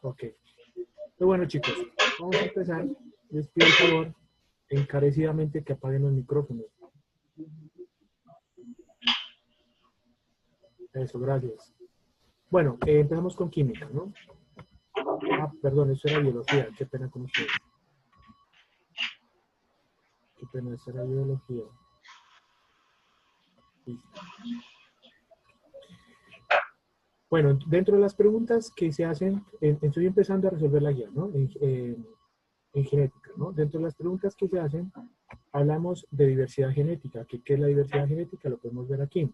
Ok. Pero bueno, chicos, vamos a empezar. Les pido el favor encarecidamente que apaguen los micrófonos. Eso, gracias. Bueno, empezamos con química, ¿no? Ah, perdón, eso era biología. Qué pena con ustedes. Qué pena, eso era biología. Listo. Bueno, dentro de las preguntas que se hacen, estoy empezando a resolver la guía, ¿no? En genética, ¿no? Dentro de las preguntas que se hacen, hablamos de diversidad genética. ¿Qué es la diversidad genética? Lo podemos ver aquí.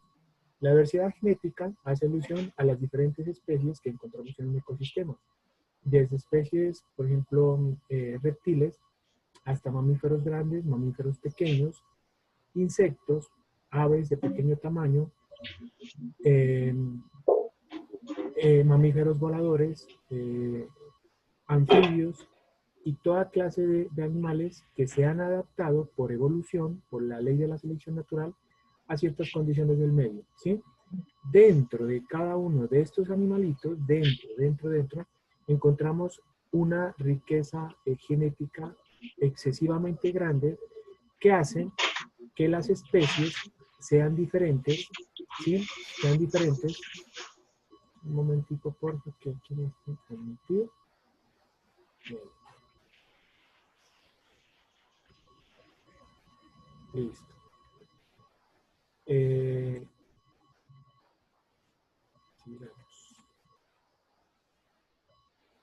La diversidad genética hace alusión a las diferentes especies que encontramos en un ecosistema. Desde especies, por ejemplo, reptiles, hasta mamíferos grandes, mamíferos pequeños, insectos, aves de pequeño tamaño, eh, mamíferos voladores, anfibios y toda clase de animales que se han adaptado por evolución, por la ley de la selección natural, a ciertas condiciones del medio, ¿sí? Dentro de cada uno de estos animalitos, dentro, encontramos una riqueza genética excesivamente grande que hace que las especies sean diferentes, ¿sí? Sean diferentes. Un momentito, por favor, que aquí no estoy permitido. Bien. Listo. Sigamos.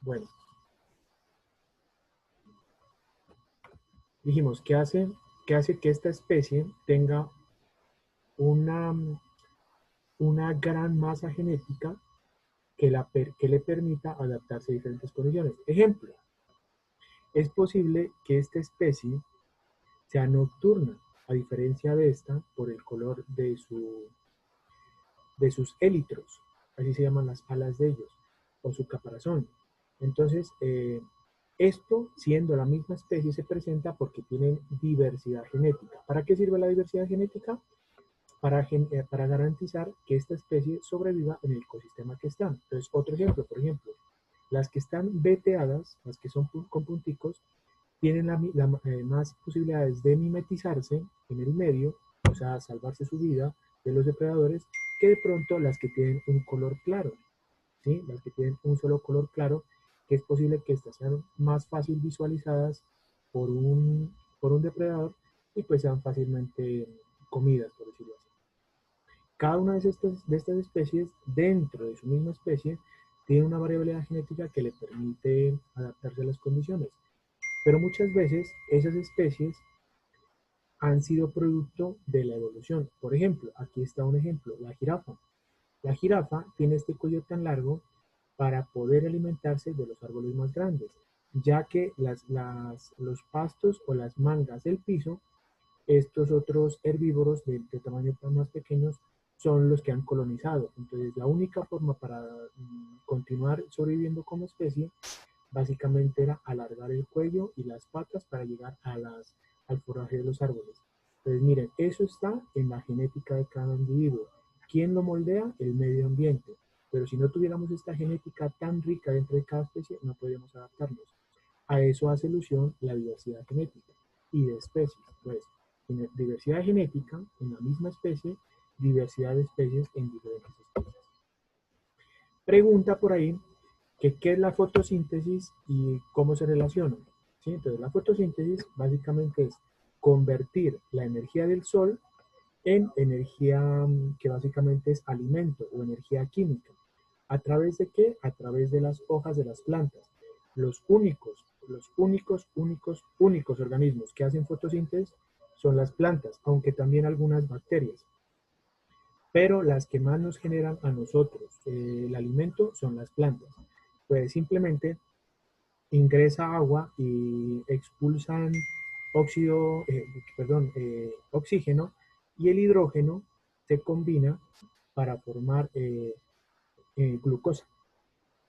Bueno, dijimos que hace que esta especie tenga una, una gran masa genética que le permita adaptarse a diferentes condiciones. Ejemplo, es posible que esta especie sea nocturna, a diferencia de esta, por el color de sus élitros, así se llaman las alas de ellos, o su caparazón. Entonces, esto, siendo la misma especie, se presenta porque tienen diversidad genética. ¿Para qué sirve la diversidad genética? Para garantizar que esta especie sobreviva en el ecosistema que está. Entonces, otro ejemplo, por ejemplo, las que están veteadas, las que son con punticos, tienen más posibilidades de mimetizarse en el medio, o sea, salvarse su vida de los depredadores, que de pronto las que tienen un color claro, ¿sí? Las que tienen un solo color claro, que es posible que estas sean más fácil visualizadas por un depredador y pues sean fácilmente comidas, por decirlo así. Cada una de estas especies, dentro de su misma especie, tiene una variabilidad genética que le permite adaptarse a las condiciones. Pero muchas veces esas especies han sido producto de la evolución. Por ejemplo, aquí está un ejemplo, la jirafa. La jirafa tiene este cuello tan largo para poder alimentarse de los árboles más grandes, ya que los pastos o las mangas del piso, estos otros herbívoros de tamaño más pequeños, son los que han colonizado. Entonces, la única forma para continuar sobreviviendo como especie básicamente era alargar el cuello y las patas para llegar al foraje de los árboles. Entonces, miren, eso está en la genética de cada individuo. ¿Quién lo moldea? El medio ambiente. Pero si no tuviéramos esta genética tan rica dentro de cada especie, no podríamos adaptarnos. A eso hace alusión la diversidad genética y de especies. Pues, diversidad genética en la misma especie, diversidad de especies en diferentes especies. Pregunta por ahí que qué es la fotosíntesis y cómo se relaciona. ¿Sí? Entonces, la fotosíntesis básicamente es convertir la energía del sol en energía que básicamente es alimento o energía química. ¿A través de qué? A través de las hojas de las plantas. Los únicos organismos que hacen fotosíntesis son las plantas, aunque también algunas bacterias. Pero las que más nos generan a nosotros el alimento son las plantas. Pues simplemente ingresa agua y expulsan óxido, oxígeno y el hidrógeno se combina para formar glucosa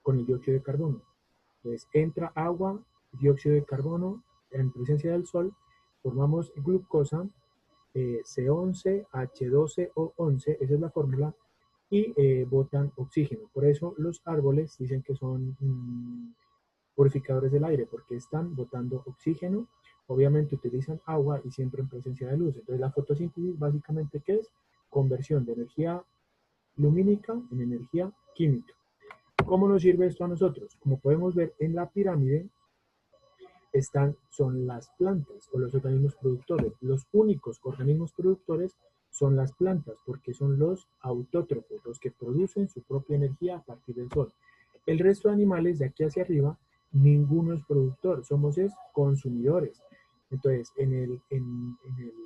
con el dióxido de carbono. Entonces entra agua, dióxido de carbono, en presencia del sol, formamos glucosa, C11, H12O11, esa es la fórmula, y botan oxígeno. Por eso los árboles dicen que son purificadores del aire, porque están botando oxígeno. Obviamente utilizan agua y siempre en presencia de luz. Entonces la fotosíntesis básicamente, ¿qué es? Conversión de energía lumínica en energía química. ¿Cómo nos sirve esto a nosotros? Como podemos ver en la pirámide, son las plantas o los organismos productores. Los únicos organismos productores son las plantas, porque son los autótrofos, los que producen su propia energía a partir del sol. El resto de animales de aquí hacia arriba, ninguno es productor, somos consumidores. Entonces, en el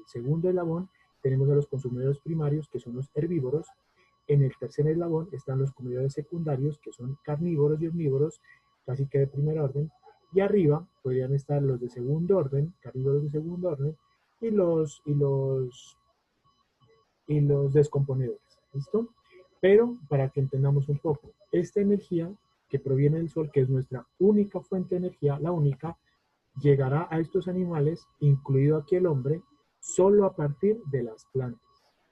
segundo eslabón tenemos a los consumidores primarios, que son los herbívoros. En el tercer eslabón están los consumidores secundarios, que son carnívoros y omnívoros, casi que de primer orden. Y arriba podrían estar los de segundo orden, carnívoros de segundo orden, y los descomponedores. ¿Listo? Pero para que entendamos un poco, esta energía que proviene del sol, que es nuestra única fuente de energía, la única, llegará a estos animales, incluido aquí el hombre, solo a partir de las plantas.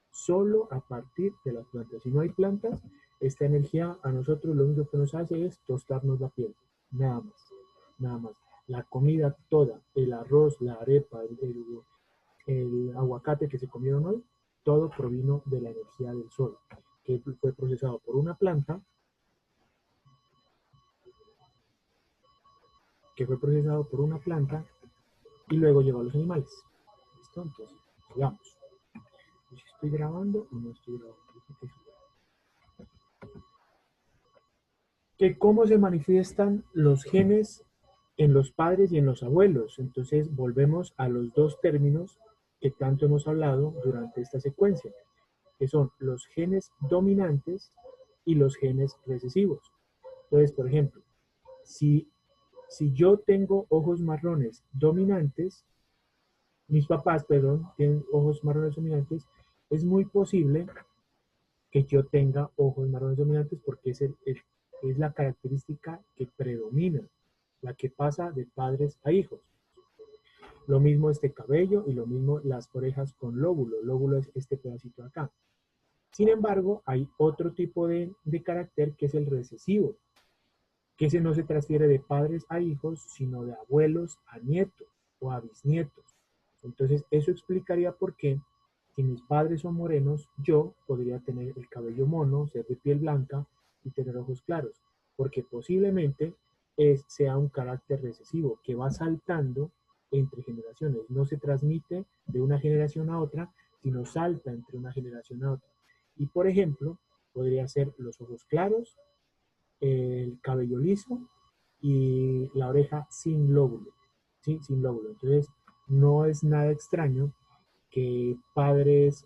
Solo a partir de las plantas. Si no hay plantas, esta energía a nosotros lo único que nos hace es tostarnos la piel. Nada más. Nada más. La comida toda, el arroz, la arepa, el aguacate que se comieron hoy, todo provino de la energía del sol, que fue procesado por una planta, y luego llegó a los animales. ¿Listo? Entonces, sigamos. ¿Estoy grabando o no estoy grabando? Que cómo se manifiestan los genes en los padres y en los abuelos. Entonces volvemos a los dos términos que tanto hemos hablado durante esta secuencia, que son los genes dominantes y los genes recesivos. Entonces, por ejemplo, si, si yo tengo ojos marrones dominantes, mis papás, perdón, tienen ojos marrones dominantes, es muy posible que yo tenga ojos marrones dominantes porque es la característica que predomina, la que pasa de padres a hijos. Lo mismo este cabello y lo mismo las orejas con lóbulo. Lóbulo es este pedacito de acá. Sin embargo, hay otro tipo de carácter que es el recesivo, que ese no se transfiere de padres a hijos, sino de abuelos a nietos o a bisnietos. Entonces, eso explicaría por qué, si mis padres son morenos, yo podría tener el cabello mono, ser de piel blanca y tener ojos claros, porque posiblemente sea un carácter recesivo que va saltando entre generaciones. No se transmite de una generación a otra, sino salta entre una generación a otra. Y por ejemplo, podría ser los ojos claros, el cabello liso y la oreja sin lóbulo, ¿sí? Sin lóbulo. Entonces, no es nada extraño que padres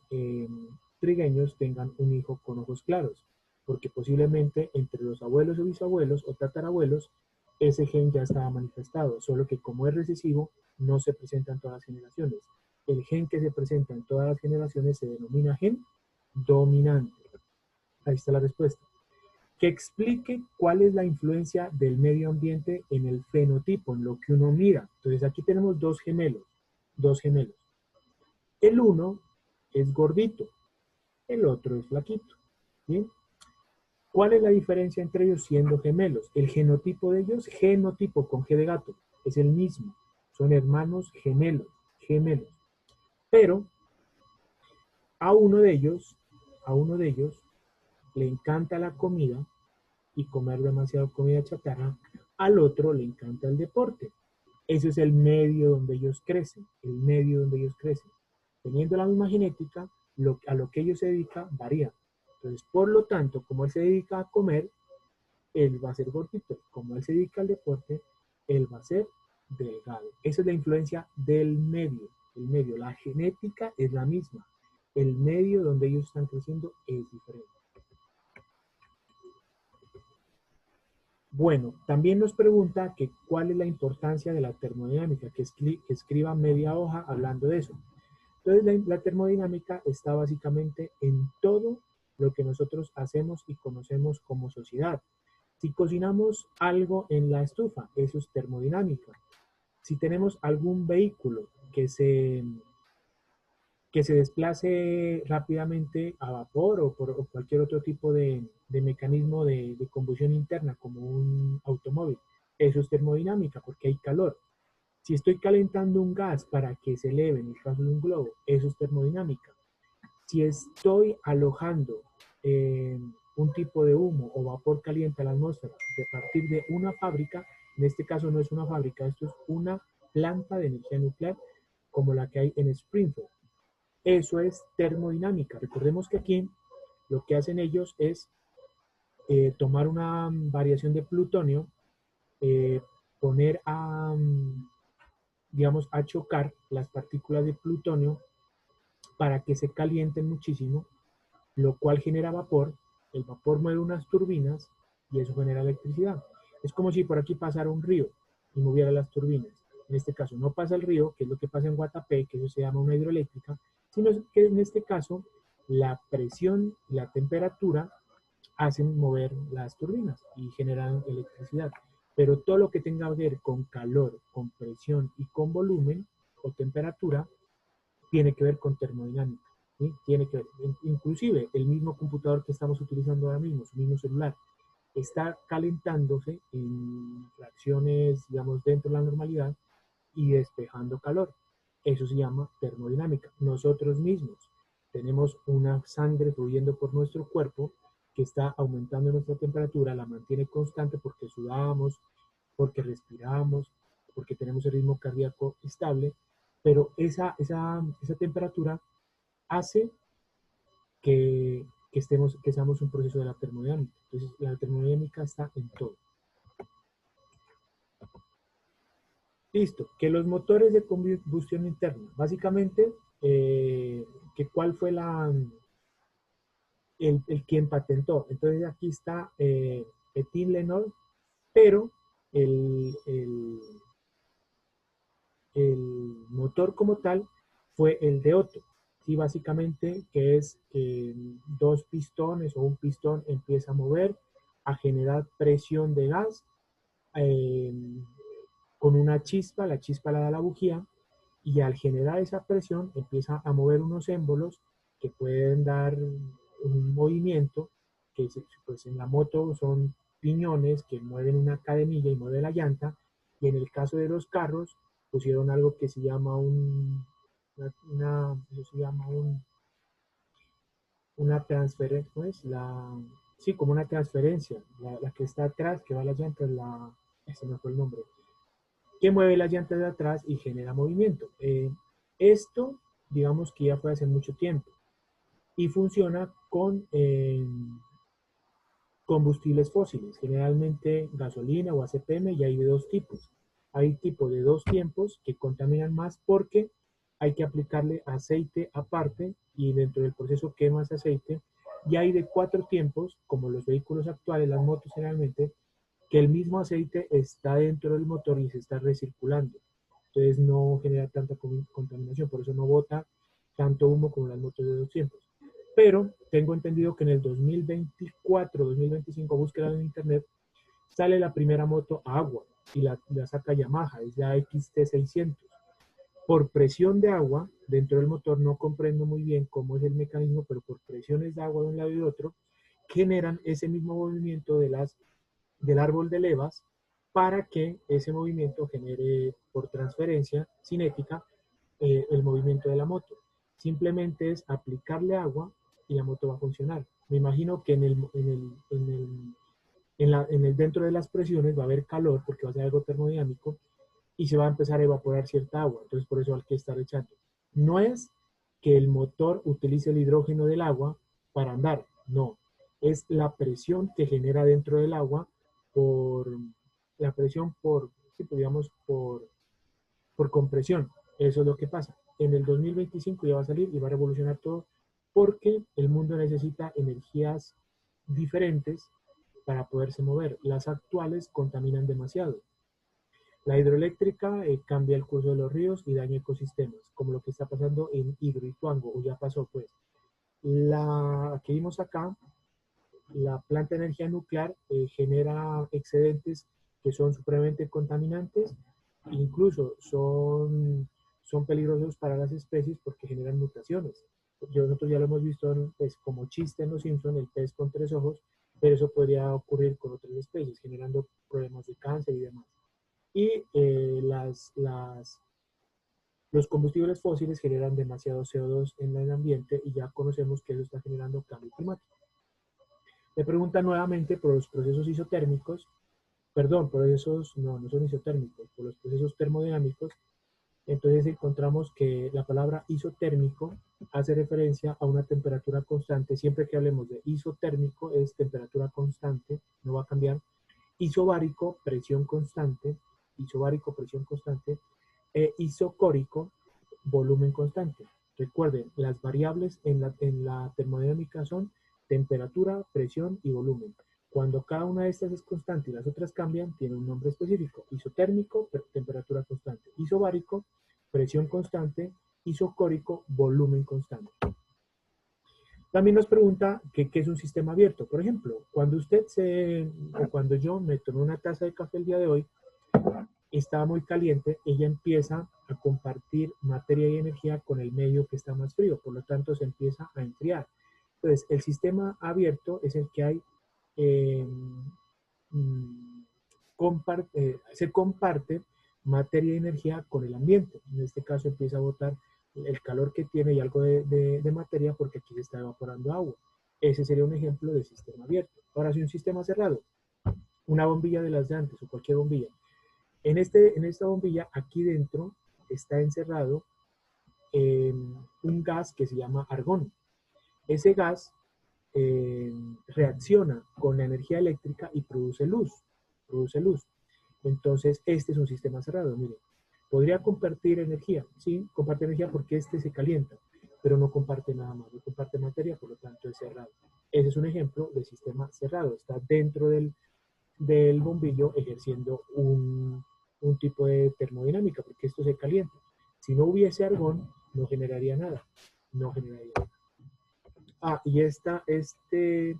trigueños tengan un hijo con ojos claros, porque posiblemente entre los abuelos o bisabuelos o tatarabuelos ese gen ya estaba manifestado, solo que como es recesivo no se presenta en todas las generaciones. El gen que se presenta en todas las generaciones se denomina gen dominante. Ahí está la respuesta. Que explique cuál es la influencia del medio ambiente en el fenotipo, en lo que uno mira. Entonces aquí tenemos dos gemelos, dos gemelos. El uno es gordito, el otro es flaquito. ¿Bien? ¿Cuál es la diferencia entre ellos siendo gemelos? El genotipo de ellos, genotipo con G de gato, es el mismo. Son hermanos gemelos, gemelos. Pero a uno de ellos, le encanta la comida y comer demasiado comida chatarra, al otro le encanta el deporte. Ese es el medio donde ellos crecen, el medio donde ellos crecen. Teniendo la misma genética, a lo que ellos se dedican varía. Entonces, por lo tanto, como él se dedica a comer, él va a ser gordito. Como él se dedica al deporte, él va a ser delgado. Esa es la influencia del medio. El medio, la genética es la misma. El medio donde ellos están creciendo es diferente. Bueno, también nos pregunta que cuál es la importancia de la termodinámica, que escriba media hoja hablando de eso. Entonces, la termodinámica está básicamente en todo lo que nosotros hacemos y conocemos como sociedad. Si cocinamos algo en la estufa, eso es termodinámica. Si tenemos algún vehículo que se desplace rápidamente a vapor o por o cualquier otro tipo de mecanismo de combustión interna, como un automóvil. Eso es termodinámica, porque hay calor. Si estoy calentando un gas para que se eleve en el caso de un globo, eso es termodinámica. Si estoy alojando un tipo de humo o vapor caliente a la atmósfera a partir de una fábrica, en este caso no es una fábrica, esto es una planta de energía nuclear como la que hay en Springfield. Eso es termodinámica. Recordemos que aquí lo que hacen ellos es tomar una variación de plutonio, eh, poner a, digamos, a chocar las partículas de plutonio para que se calienten muchísimo, lo cual genera vapor. El vapor mueve unas turbinas y eso genera electricidad. Es como si por aquí pasara un río y moviera las turbinas. En este caso no pasa el río, que es lo que pasa en Guatapé, que eso se llama una hidroeléctrica, sino que en este caso la presión y la temperatura hacen mover las turbinas y generan electricidad. Pero todo lo que tenga que ver con calor, con presión y con volumen o temperatura tiene que ver con termodinámica. ¿Sí? Tiene que ver, inclusive el mismo computador que estamos utilizando ahora mismo, su mismo celular, está calentándose en fracciones, digamos, dentro de la normalidad y despejando calor. Eso se llama termodinámica. Nosotros mismos tenemos una sangre fluyendo por nuestro cuerpo que está aumentando nuestra temperatura, la mantiene constante porque sudamos, porque respiramos, porque tenemos el ritmo cardíaco estable, pero esa temperatura hace que seamos un proceso de la termodinámica. Entonces, la termodinámica está en todo. Listo, que los motores de combustión interna, básicamente, que cuál fue el quien patentó. Entonces aquí está Étienne Lenard, pero el, el, el motor como tal fue el de Otto. Sí, básicamente que es que dos pistones o un pistón empieza a mover, a generar presión de gas eh, con una chispa, la chispa la da la bujía, y al generar esa presión empieza a mover unos émbolos que pueden dar un movimiento, que pues en la moto son piñones que mueven una cadenilla y mueve la llanta, y en el caso de los carros pusieron algo que se llama eso se llama una transferencia, pues sí, como una transferencia, la que está atrás, que va a la llanta, ese no fue el nombre, que mueve las llantas de atrás y genera movimiento. Esto, digamos que ya fue hace mucho tiempo y funciona con combustibles fósiles, generalmente gasolina o ACPM, y hay de dos tipos. Hay tipo de dos tiempos que contaminan más porque hay que aplicarle aceite aparte y dentro del proceso quema ese aceite. Y hay de cuatro tiempos, como los vehículos actuales, las motos generalmente, que el mismo aceite está dentro del motor y se está recirculando. Entonces no genera tanta contaminación, por eso no bota tanto humo como las motos de dos tiempos. Pero tengo entendido que en el 2024, 2025, búsqueda en internet, sale la primera moto a agua y la saca Yamaha, es la XT600. Por presión de agua dentro del motor, no comprendo muy bien cómo es el mecanismo, pero por presiones de agua de un lado y de otro, generan ese mismo movimiento del árbol de levas para que ese movimiento genere por transferencia cinética el movimiento de la moto. Simplemente es aplicarle agua y la moto va a funcionar. Me imagino que dentro de las presiones va a haber calor porque va a ser algo termodinámico y se va a empezar a evaporar cierta agua. Entonces por eso hay que estar echando. No es que el motor utilice el hidrógeno del agua para andar, no. Es la presión que genera dentro del agua por la presión sí, digamos, por compresión. Eso es lo que pasa. En el 2025 ya va a salir y va a revolucionar todo porque el mundo necesita energías diferentes para poderse mover. Las actuales contaminan demasiado. La hidroeléctrica cambia el curso de los ríos y daña ecosistemas, como lo que está pasando en Hidroituango, o ya pasó pues. La que vimos acá, la planta de energía nuclear genera excedentes que son supremamente contaminantes, incluso son son peligrosos para las especies porque generan mutaciones. Nosotros ya lo hemos visto pues, como chiste en Los Simpson, el pez con 3 ojos, pero eso podría ocurrir con otras especies, generando problemas de cáncer y demás. Y los combustibles fósiles generan demasiado CO2 en el ambiente y ya conocemos que eso está generando cambio climático. Me preguntan nuevamente por los procesos isotérmicos, perdón, por esos, no son isotérmicos, por los procesos termodinámicos. Entonces encontramos que la palabra isotérmico hace referencia a una temperatura constante. Siempre que hablemos de isotérmico es temperatura constante, no va a cambiar. Isobárico, presión constante, isocórico, volumen constante. Recuerden, las variables en la termodinámica son temperatura, presión y volumen. Cuando cada una de estas es constante y las otras cambian, tiene un nombre específico. Isotérmico, temperatura constante. Isobárico, presión constante. Isocórico, volumen constante. También nos pregunta qué es un sistema abierto. Por ejemplo, cuando cuando yo me tomé una taza de café el día de hoy, estaba muy caliente, ella empieza a compartir materia y energía con el medio que está más frío, por lo tanto se empieza a enfriar. Entonces, el sistema abierto es el que hay, se comparte materia y energía con el ambiente. En este caso empieza a botar el calor que tiene y algo de materia porque aquí se está evaporando agua. Ese sería un ejemplo de sistema abierto. Ahora, si un sistema cerrado, una bombilla de las de antes o cualquier bombilla, en esta bombilla, aquí dentro, está encerrado un gas que se llama argón. Ese gas reacciona con la energía eléctrica y produce luz. Entonces, este es un sistema cerrado. Miren, podría compartir energía. Sí, comparte energía porque este se calienta, pero no comparte nada más. No comparte materia, por lo tanto es cerrado. Ese es un ejemplo de sistema cerrado. Está dentro del bombillo ejerciendo un tipo de termodinámica, porque esto se calienta. Si no hubiese argón, no generaría nada. Y este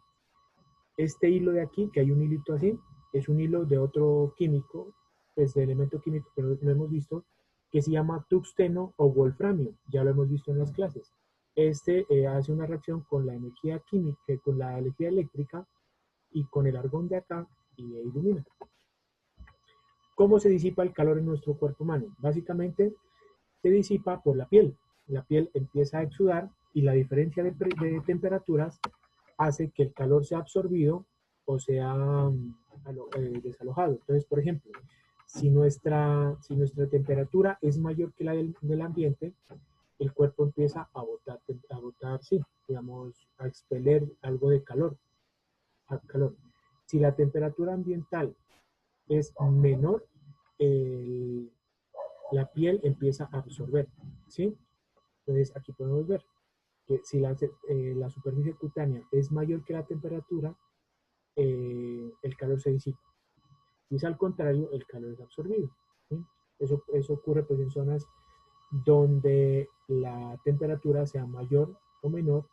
hilo de aquí, que hay un hilito así, es un hilo de otro químico, pues de elemento químico que no hemos visto, que se llama tungsteno o wolframio. Ya lo hemos visto en las clases. Hace una reacción con la energía química, con la energía eléctrica y con el argón de acá y ilumina. ¿Cómo se disipa el calor en nuestro cuerpo humano? Básicamente se disipa por la piel. La piel empieza a exudar y la diferencia de temperaturas hace que el calor sea absorbido o sea desalojado. Entonces, por ejemplo, si nuestra temperatura es mayor que la del ambiente, el cuerpo empieza a botar, sí, digamos, a expeler algo de calor. Si la temperatura ambiental es menor, la piel empieza a absorber, ¿sí? Entonces aquí podemos ver que si la superficie cutánea es mayor que la temperatura, el calor se disipa. Si es al contrario, el calor es absorbido, ¿sí? Eso ocurre pues en zonas donde la temperatura sea mayor o menor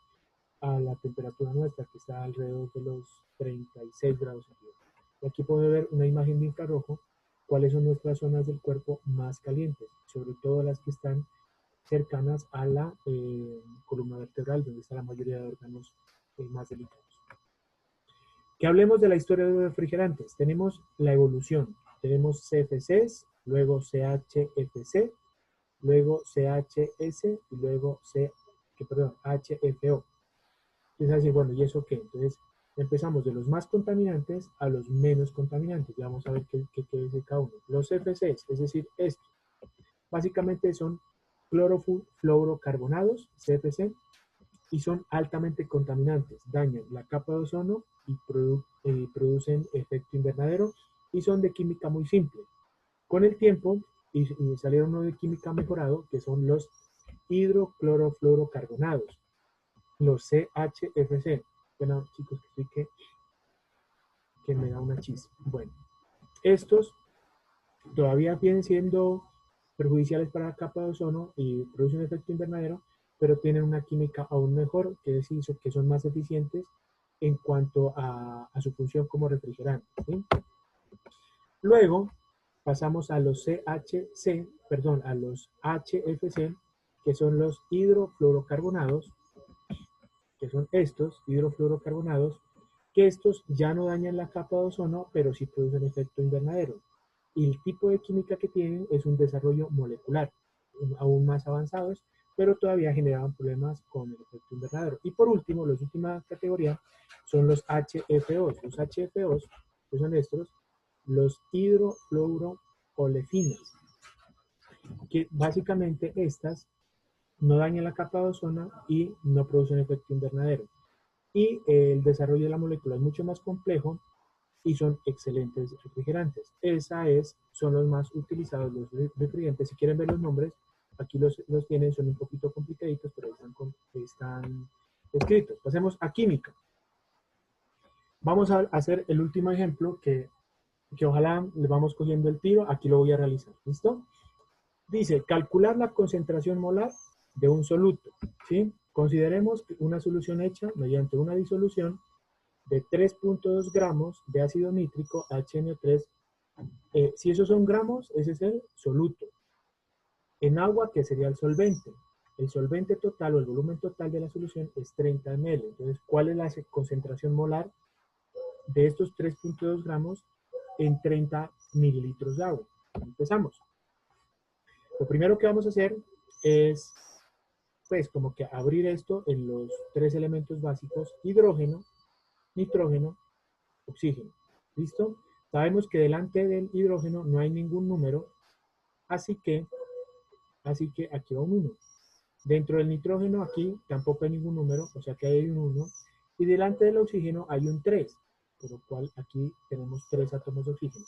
a la temperatura nuestra, que está alrededor de los 36 grados centígrados. Aquí podemos ver una imagen de infrarrojo, cuáles son nuestras zonas del cuerpo más calientes, sobre todo las que están cercanas a la columna vertebral, donde está la mayoría de órganos más delicados. Que hablemos de la historia de los refrigerantes. Tenemos la evolución. Tenemos CFCs, luego CHFC, luego CHS y luego HFO. Entonces, así, bueno, ¿y eso qué? Entonces, empezamos de los más contaminantes a los menos contaminantes. Ya vamos a ver qué es cada uno. Los CFCs, es decir, estos, básicamente son clorofluorocarbonados, CFC, y son altamente contaminantes. Dañan la capa de ozono y producen efecto invernadero y son de química muy simple. Con el tiempo, y salieron uno de química mejorado, que son los hidroclorofluorocarbonados, los CHFC. Bueno, chicos, que me da una chispa. Bueno, estos todavía vienen siendo perjudiciales para la capa de ozono y producen efecto invernadero, pero tienen una química aún mejor, que son más eficientes en cuanto a su función como refrigerante, ¿sí? Luego pasamos a los CHC, perdón, a los HFC, que son los hidrofluorocarbonados, que son estos hidrofluorocarbonados, que estos ya no dañan la capa de ozono, pero sí producen efecto invernadero. Y el tipo de química que tienen es un desarrollo molecular, aún más avanzados, pero todavía generaban problemas con el efecto invernadero. Y por último, la última categoría son los HFOs. Los HFOs, que son estos, los hidrofluoroolefines, que básicamente estas no dañan la capa de ozono y no producen efecto invernadero. Y el desarrollo de la molécula es mucho más complejo y son excelentes refrigerantes. Son los más utilizados, los refrigerantes. Si quieren ver los nombres, aquí los tienen, son un poquito complicaditos, pero están escritos. Pasemos a química. Vamos a hacer el último ejemplo que ojalá le vamos cogiendo el tiro. Aquí lo voy a realizar. ¿Listo? Dice, calcular la concentración molar de un soluto. ¿Sí? Consideremos una solución hecha mediante una disolución de 3.2 gramos de ácido nítrico HNO3. Si esos son gramos, ese es el soluto. En agua, que sería el solvente. El solvente total o el volumen total de la solución es 30 ml. Entonces, ¿cuál es la concentración molar de estos 3.2 gramos en 30 mililitros de agua? Empezamos. Lo primero que vamos a hacer es, pues, como que abrir esto en los tres elementos básicos: hidrógeno, nitrógeno, oxígeno. ¿Listo? Sabemos que delante del hidrógeno no hay ningún número, así que aquí va un 1. Dentro del nitrógeno aquí tampoco hay ningún número, o sea que hay un 1. Y delante del oxígeno hay un 3, por lo cual aquí tenemos 3 átomos de oxígeno.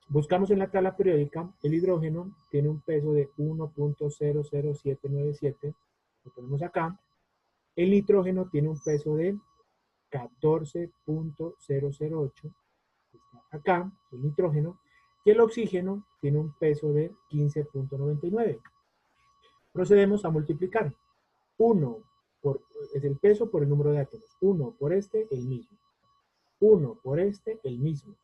Buscamos en la tabla periódica, el hidrógeno tiene un peso de 1.00797, lo ponemos acá. El nitrógeno tiene un peso de 14.008, está acá, el nitrógeno, y el oxígeno tiene un peso de 15.99. Procedemos a multiplicar. 1 es el peso por el número de átomos. 1 por este, el mismo. 1 por este, el mismo.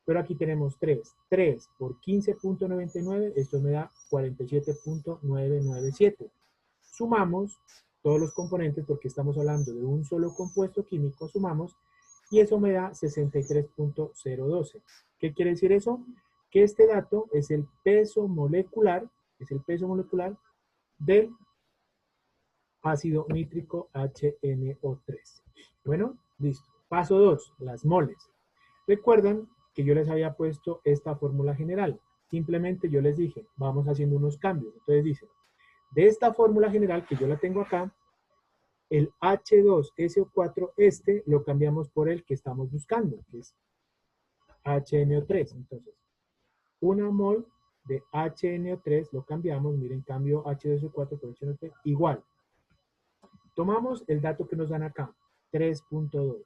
Pero aquí tenemos 3. 3 por 15.99, esto me da 47.997. Sumamos todos los componentes, porque estamos hablando de un solo compuesto químico, sumamos, y eso me da 63.012. ¿Qué quiere decir eso? Que este dato es el peso molecular, del ácido nítrico HNO3. Bueno, listo. Paso 2, las moles. Recuerdan que yo les había puesto esta fórmula general. Simplemente yo les dije, vamos haciendo unos cambios. Entonces dice, de esta fórmula general que yo la tengo acá, el H2SO4, lo cambiamos por el que estamos buscando, que es HNO3. Entonces, una mol de HNO3 lo cambiamos, miren, cambio H2SO4 por HNO3, igual. Tomamos el dato que nos dan acá, 3.2.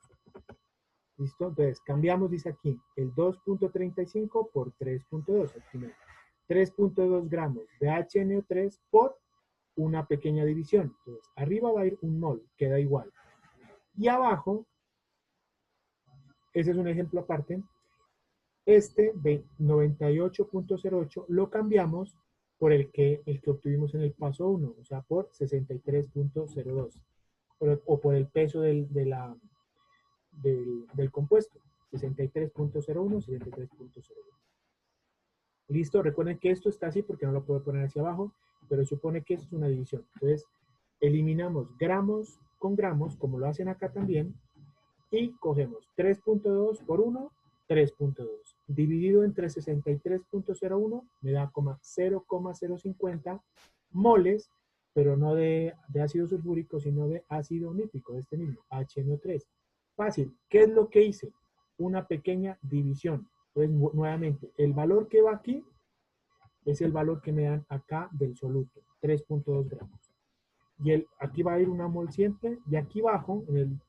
¿Listo? Entonces, cambiamos, dice aquí, el 2.35 por 3.2. 3.2 gramos de HNO3 por una pequeña división. Entonces, arriba va a ir un mol, queda igual. Y abajo, ese es un ejemplo aparte, este de 98.08 lo cambiamos por el que obtuvimos en el paso 1, o sea, por 63.02, o por el peso del compuesto, 63.01, 63.02. Listo, recuerden que esto está así porque no lo puedo poner hacia abajo, pero supone que esto es una división. Entonces, eliminamos gramos con gramos, como lo hacen acá también, y cogemos 3.2 por 1, 3.2. Dividido entre 63.01 me da 0,050 moles, pero no de ácido sulfúrico, sino de ácido nítrico, de este mismo, HNO3. Fácil. ¿Qué es lo que hice? Una pequeña división. Entonces, nuevamente, el valor que va aquí es el valor que me dan acá del soluto, 3.2 gramos. Y aquí va a ir una mol siempre, y aquí abajo, en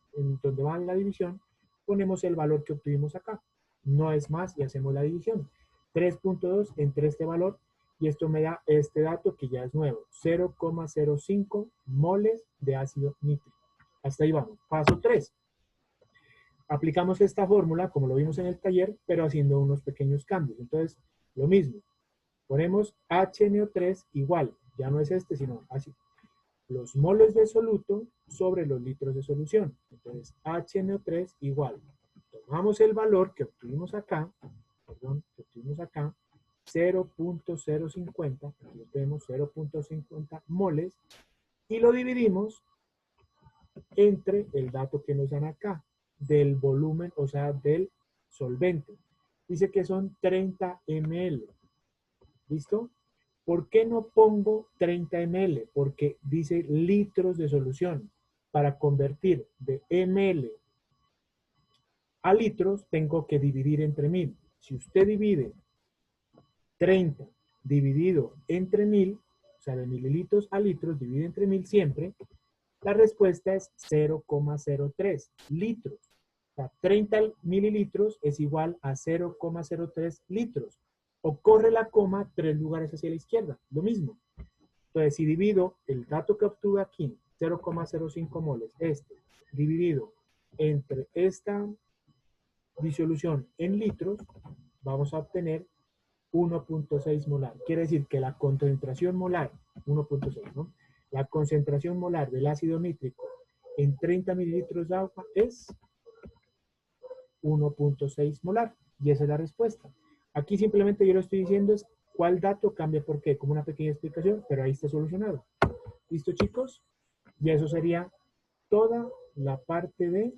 donde va la división, ponemos el valor que obtuvimos acá. No es más, y hacemos la división. 3.2 entre este valor, y esto me da este dato que ya es nuevo, 0,05 moles de ácido nítrico. Hasta ahí vamos. Paso 3. Aplicamos esta fórmula, como lo vimos en el taller, pero haciendo unos pequeños cambios. Entonces, Lo mismo, ponemos HNO3 igual, ya no es este, sino así, los moles de soluto sobre los litros de solución. Entonces, HNO3 igual, tomamos el valor que obtuvimos acá, perdón, que obtuvimos acá, 0.050, aquí tenemos 0.50 moles, y lo dividimos entre el dato que nos dan acá, del volumen, o sea, del solvente. Dice que son 30 ml. ¿Listo? ¿Por qué no pongo 30 ml? Porque dice litros de solución. Para convertir de ml a litros, tengo que dividir entre 1000. Si usted divide 30 dividido entre 1000, o sea, de mililitros a litros, divide entre 1000 siempre, la respuesta es 0,03 litros. O sea, 30 mililitros es igual a 0,03 litros. O corre la coma 3 lugares hacia la izquierda, lo mismo. Entonces, si divido el dato que obtuve aquí, 0,05 moles, dividido entre esta disolución en litros, vamos a obtener 1.6 molar. Quiere decir que la concentración molar, 1.6, ¿no? La concentración molar del ácido nítrico en 30 mililitros de agua es 1.6 molar. Y esa es la respuesta. Aquí simplemente yo lo estoy diciendo es cuál dato cambia por qué, como una pequeña explicación, pero ahí está solucionado. ¿Listo, chicos? Y eso sería toda la parte de